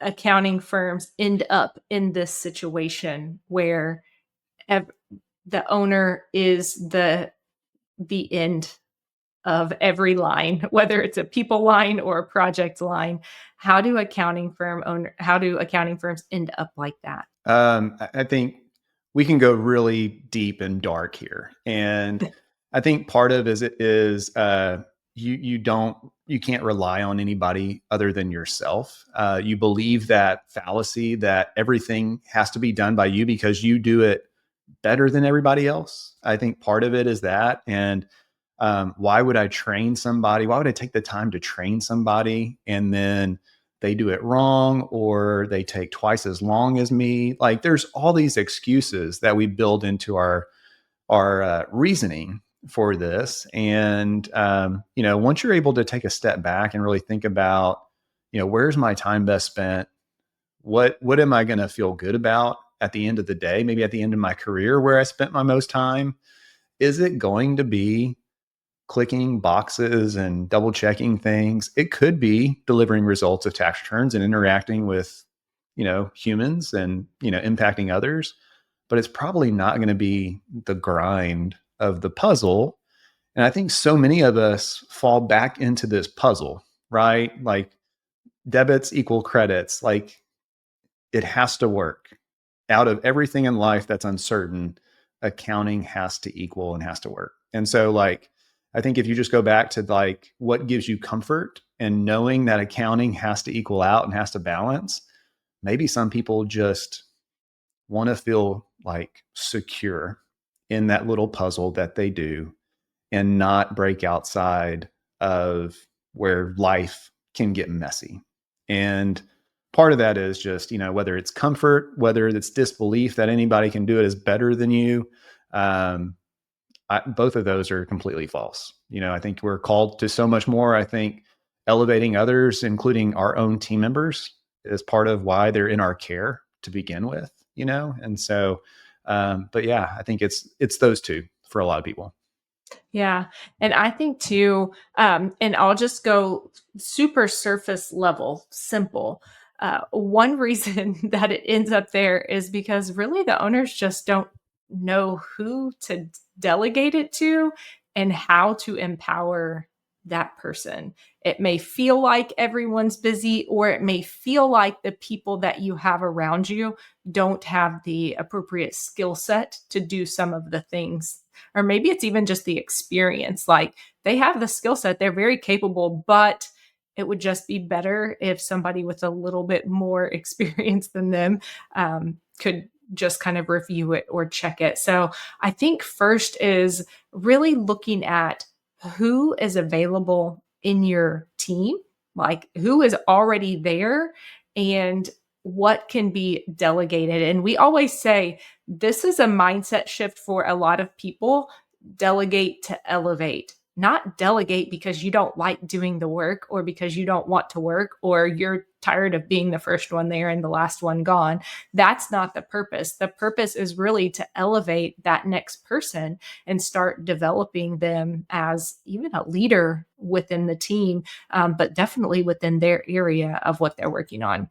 accounting firms end up in this situation where ev- the owner is the end of every line, whether it's a people line or a project line? How do accounting firms end up like that? I think we can go really deep and dark here, and I think part of it is you can't rely on anybody other than yourself. You believe that fallacy that everything has to be done by you because you do it better than everybody else. I think part of it is that, and why would I train somebody? Why would I take the time to train somebody and then they do it wrong or they take twice as long as me? Like there's all these excuses that we build into our reasoning for this. And once you're able to take a step back and really think about, where's my time best spent? What am I going to feel good about at the end of the day? Maybe at the end of my career where I spent my most time. Is it going to be clicking boxes and double checking things? It could be delivering results of tax returns and interacting with, humans and, impacting others, but it's probably not going to be the grind of the puzzle. And I think so many of us fall back into this puzzle, right? Like debits equal credits. Like it has to work. Out of everything in life that's uncertain, accounting has to equal and has to work. And so like I think if you just go back to like what gives you comfort and knowing that accounting has to equal out and has to balance, maybe some people just want to feel like secure in that little puzzle that they do and not break outside of where life can get messy. And part of that is just, whether it's comfort, whether it's disbelief that anybody can do it as better than you. Both of those are completely false. I think we're called to so much more. I think elevating others, including our own team members, is part of why they're in our care to begin with, And so, but yeah, I think it's those two for a lot of people. Yeah. And I think too, and I'll just go super surface level, simple. One reason that it ends up there is because really the owners just don't know who to delegate it to and how to empower that person. It may feel like everyone's busy, or it may feel like the people that you have around you don't have the appropriate skill set to do some of the things. Or maybe it's even just the experience. Like they have the skill set, they're very capable, but it would just be better if somebody with a little bit more experience than them could just kind of review it or check it. So I think first is really looking at who is available in your team, like who is already there and what can be delegated. And we always say this is a mindset shift for a lot of people. Delegate to elevate, not delegate because you don't like doing the work or because you don't want to work or you're tired of being the first one there and the last one gone. That's not the purpose. The purpose is really to elevate that next person and start developing them as even a leader within the team, but definitely within their area of what they're working on.